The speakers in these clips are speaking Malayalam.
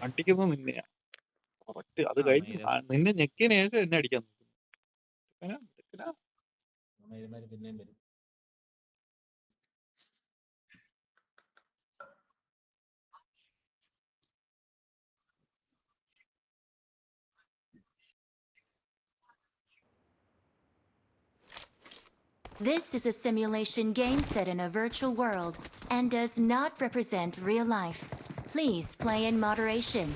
അടിക്കുന്നത് നിന്നെയാ. കറക്റ്റ്. അത് ആ കഴിഞ്ഞ് മയില് നിന്നെ ഞെക്കിയതിന് ശേഷം എന്നെ അടിക്കാൻ നോക്കും. മയിലുമാര് പിന്നെയും വരും. This is a simulation game set in a virtual world and does not represent real life. Please play in moderation,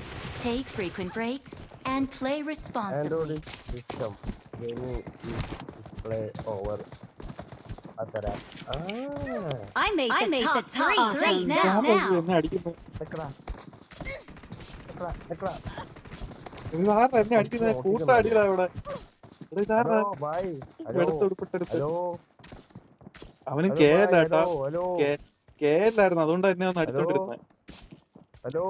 take frequent breaks, and play responsibly. Android system gaming is display over അതര I made the top three എന്നെ അടിക്കുന്നത്. എക്കടാ ഇതാരാ എന്നെ അടിക്കുന്നത്? കൂട്ടടികളാ ഇവിടെ. ഹലോ ബൈ ഹലോ എടുത്തെടുത്തെടുത്ത് ഹലോ അവനും ഹലോ കെ ബൈ എല്ലാട്ടാ. ഹലോ ഹലോ കെ എല്ലായിരുന്നു, അതുകൊണ്ട് എന്നെ ഒന്ന് അടിച്ചോണ്ടിരുന്നത്. ഹലോ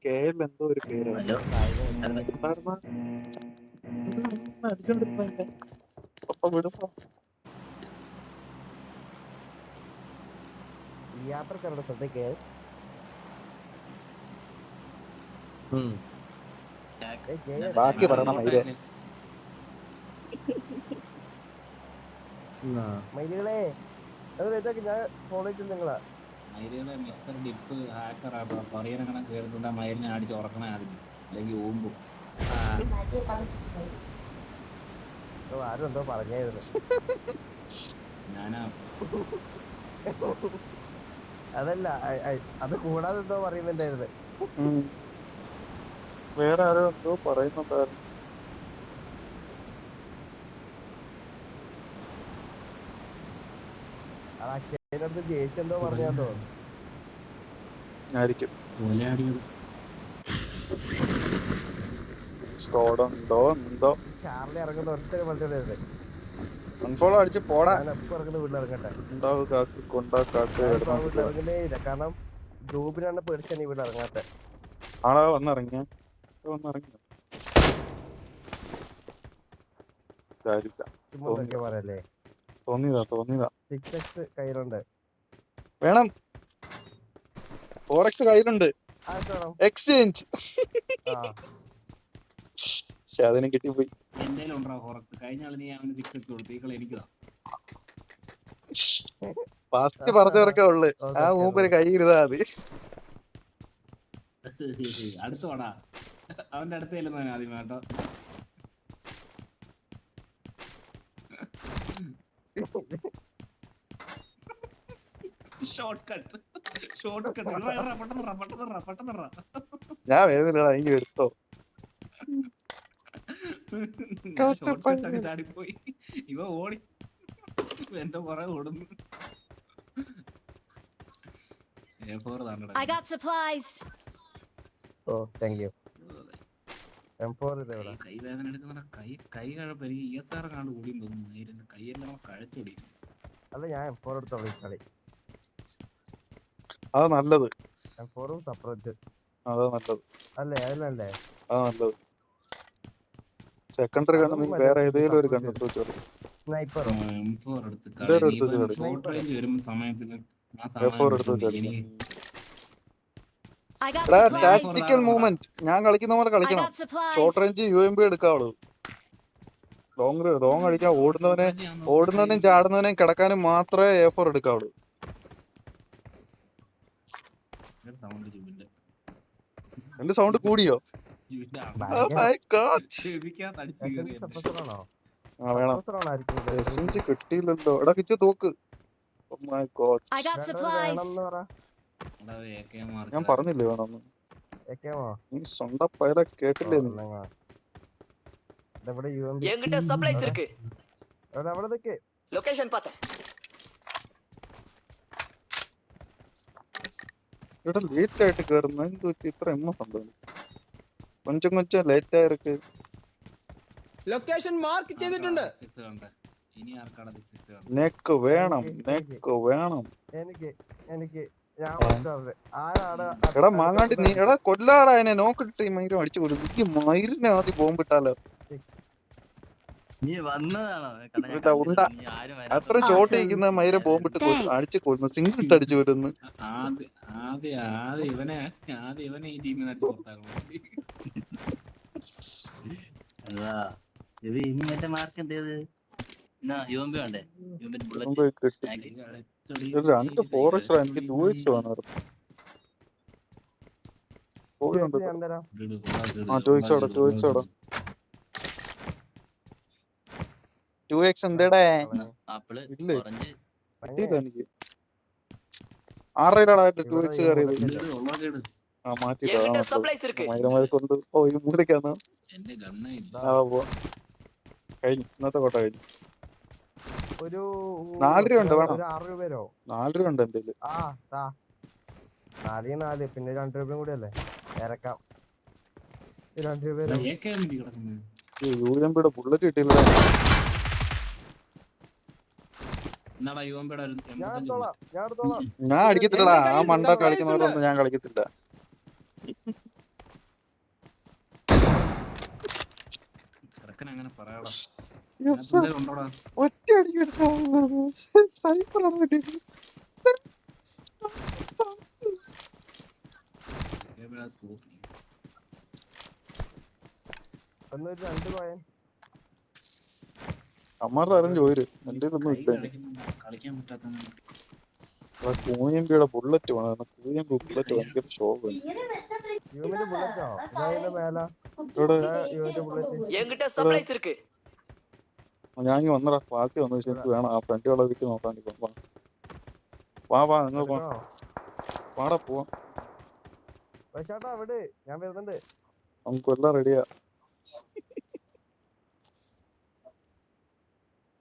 കെ എൽ എന്തോ ഒരു പേര് അടിച്ചോണ്ടിരുന്നെ. ഒപ്പം വിടുമ്പോ യാത്രക്കാരുടെ ശ്രദ്ധയ്ക്ക് ബാക്കി പറയണം. മയിലുകളെ ഞാൻ ഫോളോ ചെയ്ത് നിങ്ങളാ മയിലുകളെ മിസ്റ്റർ ഡിപ്പ് ഹാക്കർ ആട്ടോ. പറയണങ്ങനെ കേറിട്ടുണ്ട്. മയിലിനെ അടിച്ച് ഉറക്കണേ ആദ്യം, അല്ലെങ്കിൽ ഓമ്പും. ആരും എന്തോ പറഞ്ഞായിരുന്നു. ഞാനാ അതല്ല അത് കൂടാതെ എന്തോ പറയുന്നുണ്ടായിരുന്നു. വേറെ ആരോ എന്തോ പറയുന്നുണ്ടായിരുന്നു. അതിനടുത്ത് ജയിച്ച് എന്തോ പറഞ്ഞാത്തോ ആയിരിക്കും. കൊലയാടിയത് സ്കോഡുണ്ടോ എന്തോ. ചാർലി ഇറങ്ങുന്ന ഒറ്റ പറഞ്ഞത് അൺഫോളോ അടിച്ച് പോടാ. ഞാൻ എപ്പോ ഇറങ്ങുന്ന വീട്ടിൽ ഇറങ്ങട്ടെ. ഉണ്ടാവും കാക്ക് കൊണ്ടാക്കാക്ക് വീട്ടിൽ ഇറങ്ങുന്നേ ഇല്ല, കാരണം ഗ്രൂപ്പിനാണ് പേടിച്ചാണ് ഈ വീട്ടിൽ ഇറങ്ങാത്ത. ആളാ വന്നിറങ്ങിയ കാര്യമില്ല. പറയല്ലേ, തോന്നിയതാ 6x കയ്യിലുണ്ട്. വേണം. 4x കയ്യിലുണ്ട്. എക്സ്ചേഞ്ച് അതിനും കിട്ടിപ്പോയി. എന്തേലും ഉണ്ടോ ഹോറക്സ്? കഴിഞ്ഞ ആള് നീ അവന് 6x കൊടുത്തു, ഈ കളി എനിക്കതാ. ഫാസ്റ്റ് പറഞ്ഞവരൊക്കെ ഉള്ളു. ആ മൂപ്പര് കയ്യിരുതാ മതി. അടുത്ത് വേടാ, അവന്റെ അടുത്ത് ചെല്ലുന്നവൻ ആദ്യം കേട്ടോ. ഷോർട്ട് കട്ട് പെട്ടെന്ന്. ഞാൻ വേദനടാ, എനിക്ക് എടുത്തോ. ചാടിപ്പോയി. ഇവ ഓടി എന്റെ പുറകെ ഓടുന്നു. I got supplies. Oh, thank you. M4 കൈ വേദന എടുക്കുന്ന കൈ കഴപ്പ്. എനിക്ക് ESR കാണാണ്ട് കൂടിയും തോന്നുന്നു. കൈയെല്ലാം കഴച്ചൊടി. അല്ല, ഞാൻ M4 എടുത്തോളൂ കളി. അതാ നല്ലത്. M4 separate. അതാ നല്ലത്. അല്ലേ, അതിലല്ലേ അതാ നല്ലത്. സെക്കൻഡറി കണ്ടു നീ വേറെ ഏതെങ്കിലും ഒരു കണ്ടെത്തു വെച്ചോളൂ. സ്നൈപ്പർ M4 എടുത്ത് ഷോർട്ട് റേഞ്ച് വരുന്ന സമയത്തിന് ആ സാധനം എനിക്ക് ടാക്ടിക്കൽ മൂവ്മെന്റ്. ഞാൻ കളിക്കുന്ന പോലെ കളിക്കണം. Short range UMP എടുക്കാവുള്ളൂ. ലോങ് അടിക്കാൻ ഓടുന്നവനെയും ചാടുന്നവനെയും കിടക്കാനും മാത്രമേ A4 എടുക്കാവുള്ളൂ. എന്റെ സൗണ്ട് കൂടിയോ? കിട്ടിയില്ലല്ലോ. എടാ കിച്ചു തോക്ക്. ഞാൻ പറഞ്ഞില്ലേ വേണമെന്ന്. നീ സ്വന്തം പയല കേട്ടില്ലേ നീ? என்கிட்ட சப்ளைஸ் இருக்கு. லொகேஷன் பார்த்தேன். ഇവിടെ ലേറ്റ് ആയിട്ട് കേറുന്ന എന്ത് ഇത്ര സംഭവം? കൊഞ്ചം ലേറ്റ് ആയിருக்கு. ലൊക്കേഷൻ മാർക്ക് ചെയ്തിട്ടുണ്ട്. നെക്ക് വേണം. എനിക്ക് എടാ മാങ്ങാണ്ടി നീ എടാ കൊല്ലാടാ എന്നെ. നോക്കിട്ട് മയിലും അടിച്ചു കൊടുക്കും. ഈ മയിലിനെ ആദ്യം ബോംബിട്ടാലോ. നീ വന്നതാണോ കട ഞാൻ ഇല്ല, ഉണ്ട. കണ്ടില്ല. നീ ആരും അത്ര വരാത്തോണ്ട് ചോട്ട് Awesome. ഇരിക്കുന്ന മൈരം ബോംബിട്ട് Thanks. അടിച്ചു കൊല്ലുന്നു, സിംഗിൾ ഇട്ട് അടിച്ചു കൊല്ലുന്നു. ആദ്യം ഇവനെ ഈ ടീമിൽ നിന്ന് പുറത്താക്കണം. അതാ ഇത് ഇനി മറ്റേ മാർക്ക് എന്തേത് എന്നാ യുവമ്പി വേണ്ടേ യുവമ്പി മുമ്പ് ബുള്ളറ്റ് കിട്ടി. കളിച്ചൊടി ഇത് എനിക്ക് 4x എനിക്ക് 2x വേണമായിരുന്നു. പോയിട്ടുണ്ട്. ഞാൻ തരാം. ആ 2x അവിടെ 2x അവിടെ 2x എന്തേടേ ആപ്പിള് ഇല്ലേ? ഓറഞ്ച് കിട്ടിയില്ല എനിക്ക്. 6 2x കയറിയത്. ആ മാറ്റിട്ടോ. என்கிட்ட சப்ளைஸ் இருக்கு. മൈരമാരെ കൊണ്ട് ഈ മൂലക്കാന്ന്. എന്റെ ഗണ്ണ ഇല്ല. ആ പോവാ. കഴിഞ്ഞു, ഇന്നത്തെ കോട്ട കഴിഞ്ഞു. ഒരു 4 രൂപ ഉണ്ട്, വേണം? ഒരു 6 രൂപയോ? 4 രൂപ ഉണ്ട് എന്റെ കയ്യില്. ആ താ 4 പിന്നെ 2 രൂപയും കൂടി അല്ലേ ഇറക്കാം. 2 രൂപ യൂഎംപിയുടെ ബുള്ളറ്റ് കിട്ടിയില്ല. എന്നാടാ യുവമ്പേടെ ഞാൻ എടുത്തോളാം ഞാൻ എടുത്തോളാം. ഞാൻ അടിക്കത്തില്ലടാ, ആ മണ്ട കളിക്കുന്നവരൊന്നും ഞാൻ കളിക്കത്തില്ല. ചെറുക്കൻ അങ്ങനെ പറയാടാ. ഒറ്റ അടിക്കെടുത്ത സൈക്കിളാണ് കിട്ടിയത്. ഒന്നൊരു 2 കോയൻ. അമ്മാരുടെ അറിഞ്ഞു ചോര് എന്റെ ഒന്നും ഇല്ല. കളിക്കാൻ പറ്റാത്ത കൂയമ്പിയുടെ ബുള്ളറ്റ് വേണം. കൂയമ്പി ബുള്ളറ്റ് ഭയങ്കര ശോഭം. ഇവന്റെ ബുള്ളറ്റോ ഇതായത് മേല ഇവിടെ ഇവന്റെ ബുള്ളറ്റ്. என்கிட்ட சப்ளைஸ் இருக்கு. ഞാൻ വന്നടാ, ബാക്കി വന്നു. പക്ഷെ എനിക്ക് വേണം ആ ഫ്രണ്ടുള്ള വീട്ടിൽ നോക്കാൻ. വാ നിങ്ങൾ വാടാ പോവാം. ചേട്ടാ അവിടെ ഞാൻ വരുന്നുണ്ട്. നമുക്ക് എല്ലാം റെഡിയാ.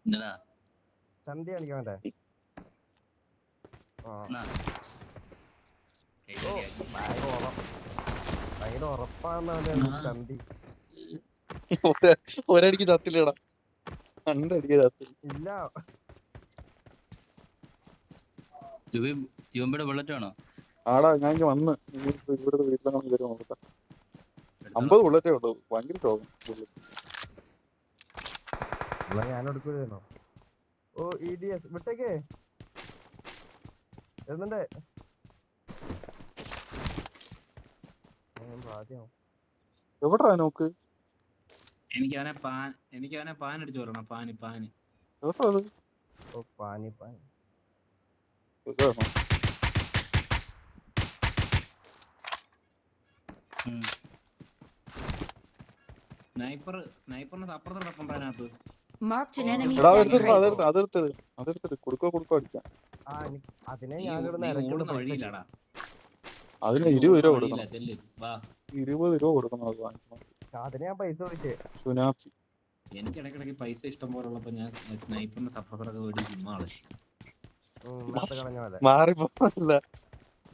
എന്നതാ ചന്തി കാണിക്കാൻ വേണ്ടേ? ഭയങ്കര ഉറപ്പാണെന്നാണ് ചന്തി. ഒരടിക്ക് ചത്തില്ലടാ, 2 അടിക്ക് ചത്തില്ല. ഇല്ല യുവമ്പിയുടെ ബുള്ളറ്റ് വേണോ? ആടാ ഞാൻ ഇങ്ങ് വന്ന് ഇവിടുത്തെ വീട്ടിലാണ് കയറി നോക്കാം. 50 ബുള്ളറ്റേ ഉള്ളൂ. ഭയങ്കര ശോഭം ബുള്ളറ്റ്. ഞാൻ എടുക്കൂലോ. ഓ EDS വിട്ടേക്കേ വരുന്നുണ്ട്. എവിടാ നോക്ക്? എനിക്ക് അവനെ പാൻ അടിച്ചു വരണം. പാന് എവിടാ അത്? ഓ പാനി ഇതാണോ? സ്നൈപ്പറിന് അപ്പുറത്തോടൊപ്പം അതിനകത്ത്. Marked an enemy എടാ standing crate. അതെടുത്തത് കൊടുക്കോ അടിക്കാം. അതിനെ നീ ഞാനിവിടുന്ന് ഓടുന്ന ഇറക്കുന്ന വഴിയിലാടാ. അതിന് 20 രൂപ കൊടുക്കണം. ചെല്ല് വാ. 20 രൂപ കൊടുക്കണം അത് വാങ്ങിക്കണം. അതിന് ഞാൻ പൈസ കൊടുക്കേ. സുനാപ്സി എനിക്ക് ഇടയ്ക്കിടയ്ക്ക് പൈസ ഇഷ്ടം പോലെ ഉള്ളപ്പോ ഞാൻ സ്നൈപ്പറിന്റെ സപ്പോർട്ടറൊക്കെ വേണ്ടി ചുമ്മാളെ കളഞ്ഞ പോലെ മാറിപ്പോല്ല.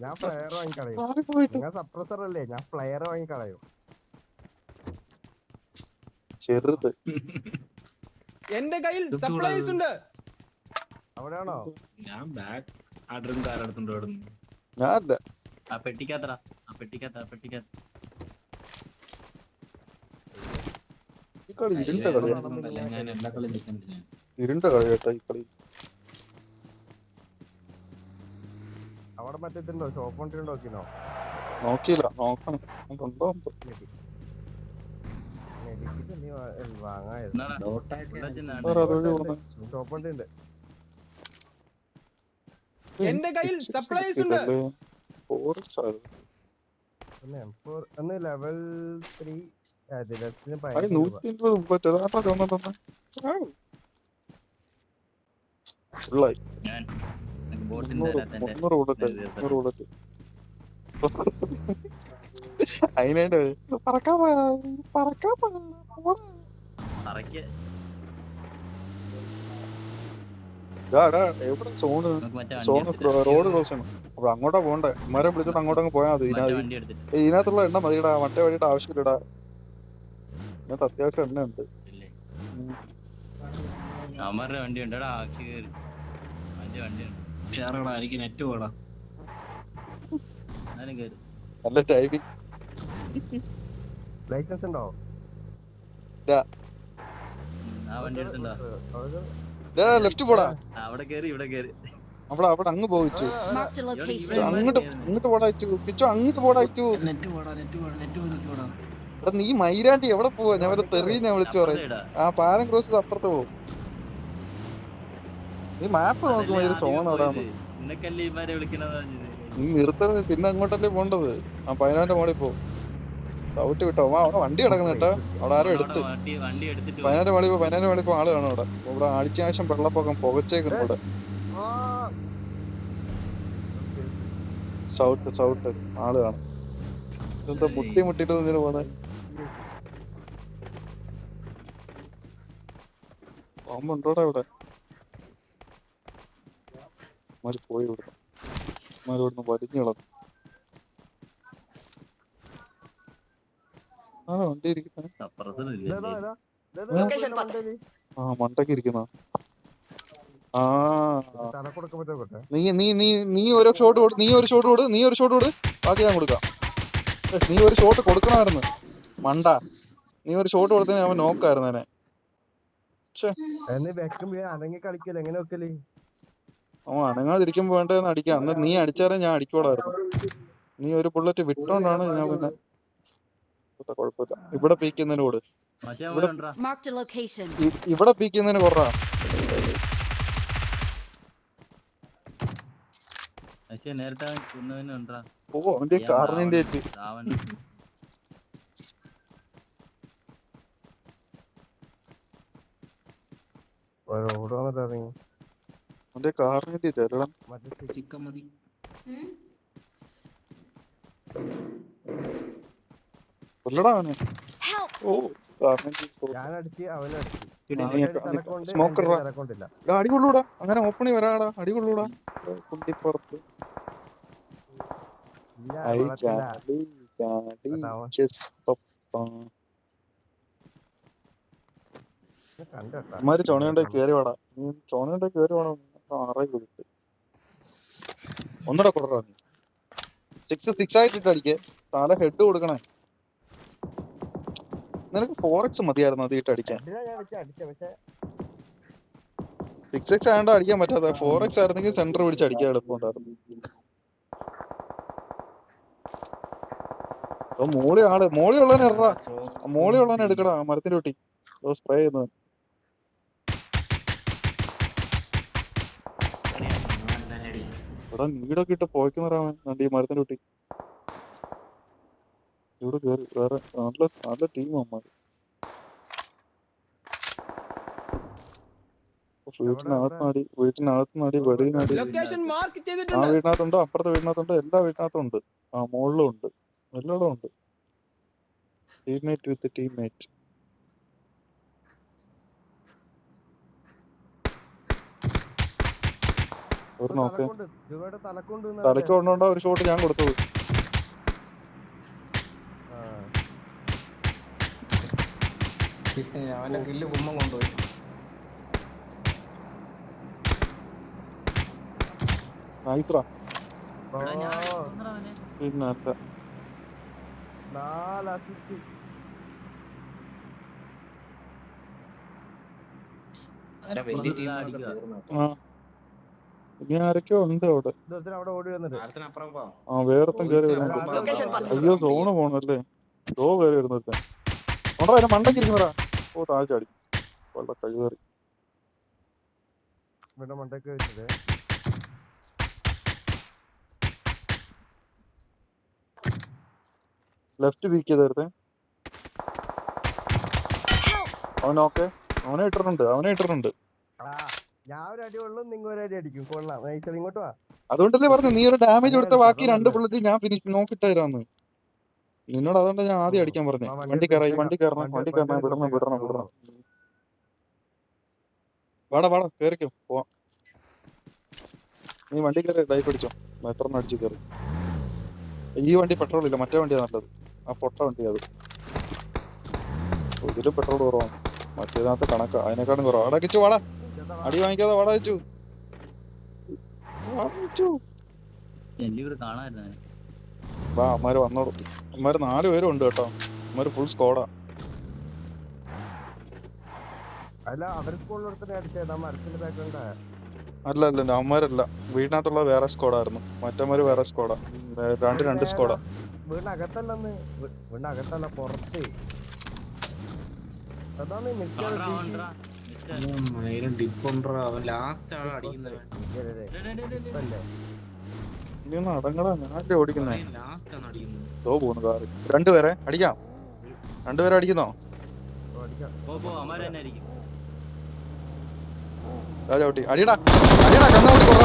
ഞാൻ പ്ലെയർ വാങ്ങിക്കളയും. മാറിപ്പോയിട്ട് നിങ്ങൾ സപ്രസർ അല്ലേ, ഞാൻ പ്ലെയർ വാങ്ങിക്കളയും. ചെറുത് എന്റെ കയ്യിൽ സപ്ലൈസ് ഉണ്ട്. അവിടെയാണോ? ഞാൻ ബാഗ് ആർഡറും കാരെടുത്തോണ്ട് ഓടുന്നു. ഞാനല്ല. ആ പെട്ടിക്കകത്തടാ, ആ പെട്ടിക്കകത്ത് ഈ കളി ഇരുണ്ട കളിയാണ്. ഞാൻ എല്ലാ കളിയും നിൽക്കുന്നില്ല. ഇരുണ്ട കളി കേട്ടോ ഈ കളി. അവിടെ മറ്റേതുണ്ടോ ഷോപ്പ് കൊണ്ടിട്ടുണ്ടോ നോക്കിനോ? നോക്കിയില്ല, നോക്കണം. ഉണ്ടോ വാങ്ങായത് എന്നാടാ വേറെ അതുവഴി കൊടുക്കണം. ഷോപ്പ് കൊണ്ടുണ്ട്. എന്റെ കയ്യിൽ സപ്ലൈസ് ഉണ്ട്. ഒന്ന് ലെവൽ 3 150 ഞാൻ ബോട്ടിന്റെ അതിനായിട്ട് പറക്കാൻ തറയ്ക്ക് എവിടെ സോണ് നമുക്ക് മറ്റേ സോണ് റോഡ് ക്രോസ് ചെയ്യണം. അപ്പൊ അങ്ങോട്ടാ പോണ്ടേ. മരം വിളിച്ചോണ്ട് അങ്ങോട്ടങ്ങ് പോയാൽ മതി. വണ്ടി എടുത്തിട്ട് ഇതിനകത്തുള്ള എണ്ണ മതിടാ, മറ്റേ വഴിയുടെ ആവശ്യമില്ലടാ. ഇതിനകത്ത് അത്യാവശ്യം എണ്ണ ഉണ്ട്. ഇല്ലേ അമരുടെ വണ്ടി ഉണ്ടടാ, ആക്കി കയറി വണ്ടി ഉണ്ട്. ഷെയറടാ, എനിക്ക് നെറ്റ് പോടാ. എന്നാലും കയറി നല്ല ടൈമിങ്. ലൈസൻസ് ഉണ്ടോ? ആ വണ്ടി എടുത്തുണ്ടോ? ലെഫ്റ്റ് പോടാ. അവിടെ കേറി ഇവിടെ കേറി. അവിടെ അങ്ങ് പോയിച്ചു. Marked a location. അങ്ങോട്ട് പോടാച്ചു പിച്ചു, അങ്ങോട്ട് പോടാച്ചു. നെറ്റ് പോടാ എനിക്ക് പോടാ. എടാ നീ മൈരാണ്ടി എവിടെ പോവാ? ഞാൻ വരെ തെറിയെ വിളിച്ചു പറയും. ആ പാലം ക്രോസ് ചെയ്ത് അപ്പുറത്ത് പോകും. നീ മാപ്പ് നോക്കുമ്പോ ഒരു സോൺ അവിടെ നിനക്കല്ലേ ഇമാരെ വിളിക്കണത്. നീ നിർത്തത്. പിന്നെ അങ്ങോട്ടല്ലേ പോണ്ടത്. ആ 15 മോളിൽ പോ. സൗട്ട് വിട്ടോ അവിടെ വണ്ടി കിടക്കുന്ന കേട്ടോ. അവിടെ ആരും എടുത്ത് വണ്ടി എടുത്തിട്ട് 15 മോളിൽ പോ. ആള് കാണും അവിടെ. ഇവിടെ ആഴ്ച ആവശ്യം വെള്ളപ്പൊക്കം പുകച്ചേക്കുന്നു ഇവിടെ. സൗട്ട് ആള് കാണും. ഇതെന്താ മുട്ടിട്ട് ഇങ്ങനെ പോന്നെ? ബോംബുണ്ടോടാ ഇവിടെ? പോയി ഇവിടുന്ന് വലിഞ്ഞു കളഞ്ഞു. ആ വണ്ടി ഇരിക്കുന്ന ലൊക്കേഷൻ 10. ആ മണ്ടക്ക് ഇരിക്കുന്ന. ആ നീ ഓരോ ഷോട്ട് കൊടു. നീ ഒരു ഷോട്ട് കൊടു. ബാക്കി ഞാൻ കൊടുക്കാം. നീ ഒരു ഷോട്ട് കൊടുക്കണമായിരുന്നു മണ്ട. നീ ഒരു ഷോട്ട് കൊടുത്തതിന് അവൻ നോക്കായിരുന്നേനെ. അവൻ അനങ്ങാതിരിക്കുമ്പോ വേണ്ടതെന്ന് അടിക്കാം. എന്നിട്ട് നീ അടിച്ചാലേ ഞാൻ അടിക്കോടായിരുന്നു. നീ ഒരു ബുള്ളറ്റ് വിട്ടോണ്ടാണ് ഞാൻ പിന്നെ കുഴപ്പമില്ല. ഇവിടെ പീക്കുന്നതിന് കൂടെ Marked a location. ഇവിടെ പീക്കുന്നതിന് കുറവാ. നേരത്തെ ഓ അവന്റെ കാറിന്റെ അവന്റെ കാറിന്റെ ചിക്കൻ മതി. കൊല്ലടാ അവനെ. ഓ സ്മോക്കറാ. അടി കൊള്ളൂടാ. അങ്ങനെ ഓപ്പണി വരാടാ. അടി കൊള്ളൂടാ. കുട്ടിപ്പുറത്ത് ചോണയുണ്ടെ കേറി വാടാ. നീ ചോണയുണ്ടെ കേറി വേണം. ഒന്നൂടെ കൊടുറാ. നീ 6 ആയിട്ടിട്ട് അടിക്കേ. തല ഹെഡ് കൊടുക്കണേ. നിനക്ക് 4x മതിയായിരുന്നു അത് ഇട്ട് അടിക്കാൻ. 6x ആയതുകൊണ്ട് അടിക്കാൻ പറ്റാത്ത. 4x ആയിരുന്നെങ്കിൽ സെന്റർ പിടിച്ച് അടിക്കാൻ എളുപ്പമുണ്ടായിരുന്നു. മോളി ഉള്ളവനെ ഇറ. മോളി ഉള്ളവനെ എടുക്കടാ. മരത്തിന്റെ കുട്ടി സ്പ്രേ ചെയ്യുന്നത്. ഇവിടെ നീടൊക്കെ ഇട്ട് പോയിക്കുന്നവരാവൻ. ഈ മരത്തിന്റെ കുട്ടി ഇവിടെ കേറി. വേറെ നല്ല ടീം അമ്മാര്. വീട്ടിനകത്തുനിന്നാടി വെളിയിനാടി. ആ വീടിനകത്തുണ്ടോ, അപ്പുറത്തെ വീടിനകത്തുണ്ടോ, എല്ലാ വീടിനകത്തും ഉണ്ട്. ആ മുകളിലും ഉണ്ട്. എല്ലായിടും ഉണ്ട്. ടീംമേറ്റ് വിത്ത് ടീംമേറ്റ്. ഒരു നോക്ക് തലക്ക് കൊണ്ടോണ്ടാ ഒരു ഷോട്ട് ഞാൻ കൊടുത്തത്. അവന്റെ കില്ല് കുമ്മം കൊണ്ടുപോയി. പിന്നല്ല ഇനി ആരൊക്കെയോ ഉണ്ട് അവിടെ. ആ വേറെത്തും കയറി വരുന്നുണ്ട്. അയ്യോ സോണ് പോണല്ലേ. സോ കയറി വരുന്നത് കൊണ്ടാ. അതിനെ മണ്ടയ്ക്ക് ഇരിക്കുന്നവരാ. ഓ താഴ്ചാടി വെള്ള കഴിവേറി. Left week ചെയ്തെടുത്തേ. അവനോക്കെ അവനെ ഇട്ടിട്ടുണ്ട്. അതുകൊണ്ടല്ലേ പറഞ്ഞു നീ ഒരു ഡാമേജ് കൊടുത്ത ബാക്കി 2 ബുള്ളറ്റ് ഞാൻ ഫിനിഷ് നോക്കിട്ട് തരാന്ന് നിന്നോട്. അതുകൊണ്ട് ഞാൻ ആദ്യം അടിക്കാൻ പറഞ്ഞു. വണ്ടി കയറണം. വിടണം. വാടാ കേറിക്കോ പോവാം. നീ വണ്ടി കയറി ഡൈപ്പ് അടിച്ചോ. മെട്രോന്ന് അടിച്ച് കയറി. ഈ വണ്ടി പെട്രോൾ ഇല്ല. മറ്റേ വണ്ടിയാണ് നല്ലത്. ആ പൊട്ട വണ്ടി അത്. ഇതില് പെട്രോൾ കുറവാണ്. മറ്റേതിനകത്ത് കണക്കാ. അതിനെക്കാളും കുറവാ. വാടാ കിച്ചു വാടാ. അടി വാങ്ങിക്കാതെ വാടാ കിച്ചു. വാ അമ്മാര് വന്നോളൂ. അമ്മാര് 4 പേരും ഉണ്ട് കേട്ടോ. അമ്മാര് ഫുൾ സ്ക്വാഡാ. അല്ല അവർ സ്കൂളിലെടുത്ത് അടിച്ചേട്ടാ മരത്തിന്റെ ബാക്ക്ഗ്രൗണ്ടാ. അല്ല അവന്മാരല്ല, വീടിനകത്തുള്ള വേറെ സ്ക്വാഡായിരുന്നു, മറ്റന്മാര് വേറെ സ്ക്വാഡാ. രണ്ട് സ്ക്വാഡാ. വീടിനകത്തല്ലെന്ന്, വീടിനകത്തല്ല പുറത്ത്. അതാണ് മിസ്റ്റർ ഓൺട്രാ, ഡി. ഓൺട്രാ. മിസ്റ്റർ. മയിലും ഡിപ്പുണ്ടോ അവൻ ലാസ്റ്റ് ആളെ അടിക്കുന്നവൻ. ഇപ്പല്ലേ ഇനി ഒന്ന് അടങ്ങടാ, ഞാനല്ലേ ഓടിക്കുന്നേ. ലാസ്റ്റ് ആണ് അടിക്കുന്നത്. ദോ പോകുന്നു കാറ്. രണ്ടുപേരെ അടിക്കാം, രണ്ടുപേരെ അടിക്കുന്നോ? പോ അമാര് തന്നെ ആയിരിക്കും. ചവിട്ടി അടിയടാ കണ്ണോട്ടി കൊറ.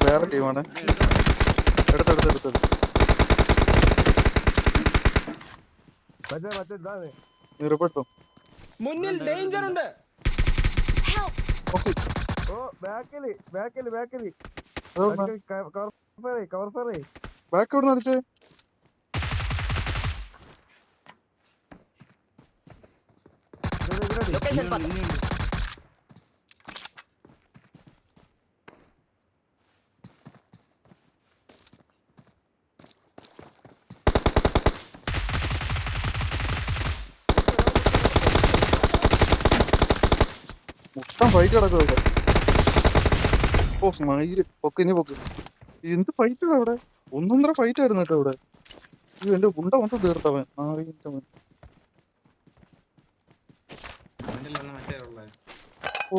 വേറെ ടീമാണ്. എടുത്തെടുത്തെടുത്തെടുത്ത് മറ്റേ ഇതാണ്. നീ റിപ്പോർട്ടോ. മുന്നിൽ ഡേഞ്ചർ ഉണ്ട്. ഓക്കെ, ഓ ബാക്കില് അതുകൊണ്ട് കവർ ഫെറി. ബാക്ക് എവിടെ നിന്ന് അടിച്ചേ? ലൊക്കേഷൻ പത്ത്. മൊത്തം ഫൈറ്റ് കിടക്കും ഇവിടെ. ഓ മയില് പൊക്ക്, ഇനി പൊക്ക്. എന്ത് ഫൈറ്റ് ഇടാ ഇവിടെ? 1.5 ഫൈറ്റ് ആയിരുന്നു കേട്ടോ ഇവിടെ. എന്റെ ഗുണ്ട മൊത്തം തീർത്തവൻ. അവൻ്റെ മറ്റേ ഉള്ളത്. ഓ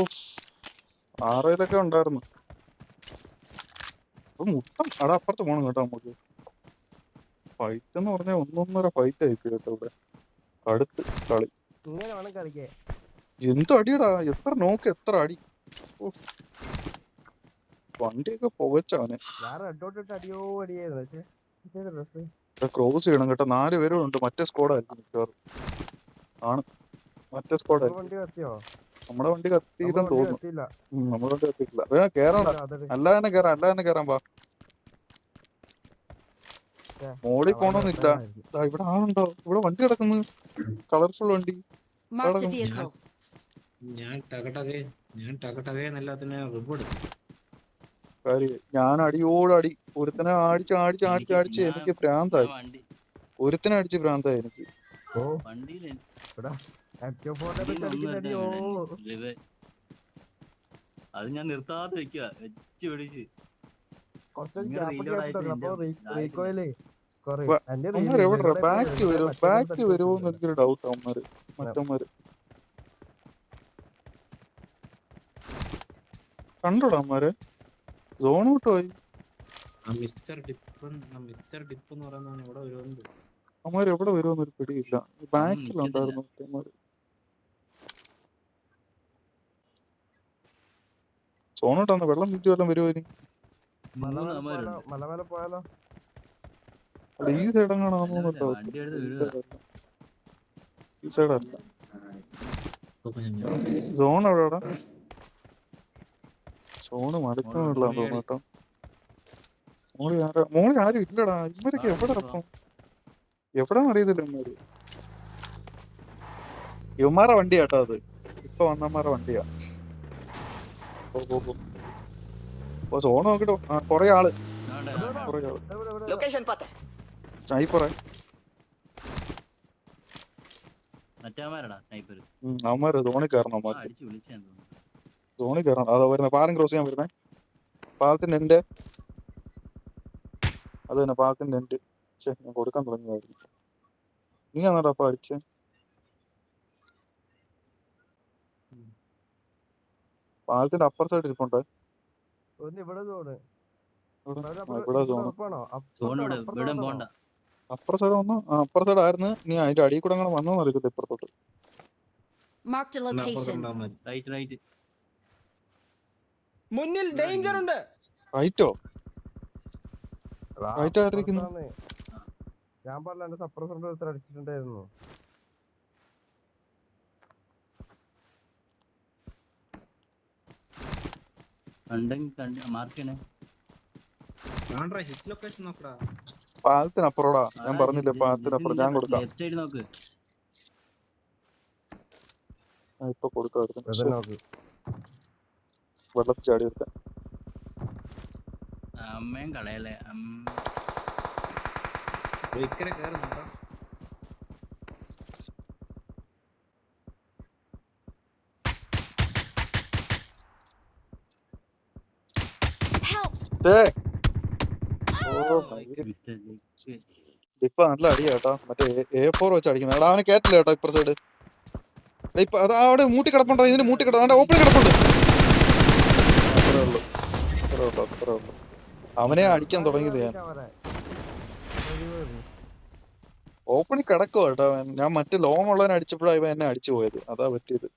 6 ഉണ്ടായിരുന്നു. അപ്പൊ മുട്ടം അവിടെ അപ്പുറത്ത് പോണം കേട്ടോ നമുക്ക്. ഫൈറ്റ് എന്ന് പറഞ്ഞാൽ 1.5 ഫൈറ്റ് ആയിപ്പോ കേട്ടോ ഇവിടെ. അടുത്ത് കളി ഇങ്ങനെ വേണം കളിക്കേ. എന്ത് അടിയടാ, എത്ര നോക്ക്, എത്ര അടി. ഓ വണ്ടിയൊക്കെ പുകച്ചവനെ. ഞാൻ റെഡ് ഡോട്ട് ഇട്ട് അടിയായിരുന്നു. പക്ഷേ ഡ്രസ് ക്രോസ് ചെയ്യണം കേട്ടോ. 4 പേരും ഉണ്ട്. മറ്റേ സ്ക്വാഡായിരിക്കും മിക്കവാറും. ആണ്, മറ്റേ സ്ക്വാഡായിരിക്കും. വണ്ടി കത്തിയോ? നമ്മുടെ വണ്ടി കത്തിയില്ലെന്ന് തോന്നുന്നു. കത്തിയില്ല. നമ്മുടെ വണ്ടി കത്തിയിട്ടില്ല. വേണം കേറണ, അല്ലാതെ കയറാം വാ. മോളിൽ പോണോന്നില്ല. ഇവിടെ ആളുണ്ടോ? ഇവിടെ വണ്ടി കിടക്കുന്നു, കളർഫുൾ വണ്ടി. Marked a vehicle. ഞാൻ ടകടകെ എല്ലാത്തിനെ റിപ്പോർട്ട് എടുത്തു. കാര്യം ഞാൻ അടിയോടടി ഒരുത്തനെ അടിച്ച് എനിക്ക് ഭ്രാന്തായി. വണ്ടി ഒരുത്തനെ അടിച്ച് ഭ്രാന്തായി എനിക്ക്. ഓ വണ്ടിയിൽ അടിയോ. അത് ഞാൻ നിർത്താതെ വെക്കുക, വെച്ച് പിടിച്ച്. കുറച്ച് ഇങ്ങനെ reload ആയിട്ട് റീകോയിലേ കൊറേ അവന്മാർ എവിടെ ബാക്ക് വരുമോന്ന് എനിക്കൊരു ഡൗട്ട്. അവന്മാര് മറ്റന്മാര് കണ്ടോടാ അവന്മാരെ. സോൺ വിട്ടുപോയി. മിസ്റ്റർ ഡിപ്പ് എന്ന് പറയുന്നതാണ് ഇവിടെ വരുന്നത്. അവന്മാര് എവിടെ വരുമോന്നൊരു പിടിയില്ല. ബാക്കിലുണ്ടായിരുന്നു മറ്റന്മാര്. സോൺ വിട്ടാന്ന് വെള്ളം മിഞ്ചു വല്ലതും വരുമോ ഇനി? മലമല പോയാലോ? അല്ല ഈ സൈഡ് എങ്ങാണോ ഡൗട്ട്. വണ്ടി എടുത്ത് ഈ വിടുക. സൈഡല്ല, ഈ സൈഡല്ല. അപ്പൊ ഞാൻ സോൺ എവിടെടാ? സോണ് മടുക്കാനുള്ള കേട്ടോ. മോളി ആരും ഇല്ലടാ. ഇവരൊക്കെ എവിടെ ഇറക്കും? എവിടെന്ന് അറിയത്തില്ല ഇവന്മാര്. ഇവന്മാരെ വണ്ടിയാ കേട്ടോ അത്. ഇപ്പൊ വന്നമാരെ വണ്ടിയാ. ഓ സോണ് നോക്കിട്ടോ. കൊറേ ആള്. ലൊക്കേഷൻ പത്ത്. സ്നൈപ്പറേ. മറ്റേമാരടാ സ്നൈപ്പർ. അവന്മാര് സോണിൽ കയറണം. അവന്മാര് അടിച്ചു വിളിച്ചാന്ന് തോന്നുന്നു. സോണിൽ കയറണം. അതാ വരുന്ന പാലം ക്രോസ് ചെയ്യാൻ വരുന്നേ. പാലത്തിന്റെ എന്റെ അത് തന്നെ, പാലത്തിന്റെ എന്റെ. ഞാൻ കൊടുക്കാൻ തുടങ്ങിയായിരുന്നു. നീ ആണോടാ അപ്പൊ അടിച്ചേ? പാലത്തിന്റെ അപ്പർ സൈഡ് ഇരിപ്പുണ്ട്. ഇവിടെ സോണ്. ഇവിടെ സോണ്. സോൺ ഇവിടെ പോണ്ട. അപ്പുറ സൈഡ് വന്നു. അപ്പുറ സൈഡ് ആയിരുന്നു. നീ അതിന്റെ അടിയിൽ കൂടെ അങ്ങനെ വന്നോന്ന് അറിയത്തില്ല ഇപ്പുറത്തോട്ട്. Marked a location. റൈറ്റ്. മുന്നിൽ ഡേഞ്ചർ ഉണ്ട്. റൈറ്റോ? റൈറ്റ് ആയിരിക്കുന്നു. ഞാൻ പറഞ്ഞ എന്റെ സപ്രസറിന്റെ അടുത്ത് അടിച്ചിട്ടുണ്ടായിരുന്നു. മാർക്കണേ. ഹിറ്റ് ലൊക്കേഷൻ നോക്കടാ. പാലത്തിനപ്പുറോടാ. ഞാൻ പറഞ്ഞില്ലേ പാലത്തിനപ്പുറം. ഞാൻ കൊടുക്കാം. ലെഫ്റ്റ് സൈഡ് നോക്ക്. ഇപ്പൊ കൊടുക്കായിരുന്നു വെറുതെ നോക്ക്. വെള്ളത്തിൽ ചാടി എടുക്കാൻ. അമ്മയും കളയല്ലേ ഇക്കരെ കയറുന്നുണ്ടോ? ഇപ്പൊ നല്ല അടിയാ കേട്ടോ. മറ്റേ A4 വെച്ച് അടിക്കുന്നത്. എടാ അവനെ കേട്ടില്ല കേട്ടോ ഇപ്പുറ സൈഡ്. ഇപ്പൊ അത് അവിടെ മൂട്ടി കിടപ്പുണ്ടോ? ഇതിന് മൂട്ടി കിടപ്പുണ്ട്, ഓപ്പൺ കിടപ്പുണ്ട്. അത്രേ ഉള്ളൂ. അവനെ അടിക്കാൻ തുടങ്ങിയത് ഞാൻ. അവരെ. ഓപ്പണിൽ കിടക്കുവാ കേട്ടോ അവൻ. ഞാൻ മറ്റേ ലോങ് ഉള്ളവനെ അടിച്ചപ്പോഴാണ് ഇവൻ എന്നെ അടിച്ചു പോയത്. അതാ പറ്റിയത്.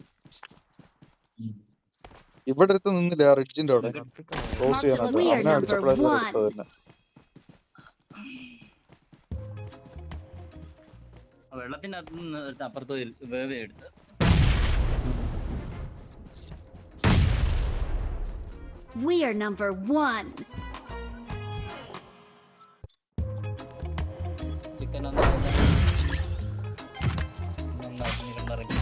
ഇവിടെ അടുത്ത് നിന്നില്ല ആ റിഡ്ജിന്റെ അവിടെ ക്ലോസ് ചെയ്യാനായിട്ട്. We are അവനെ number അടിച്ചപ്പോഴായിരുന്നു one. എടുത്തത് തന്നെ. വെള്ളത്തിന്റെ അകത്ത് നിന്ന് അപ്പുറത്ത് വേവേ എടുത്ത്. We are number one. Chicken നന്നാക്കി കിടന്നിറങ്ങി.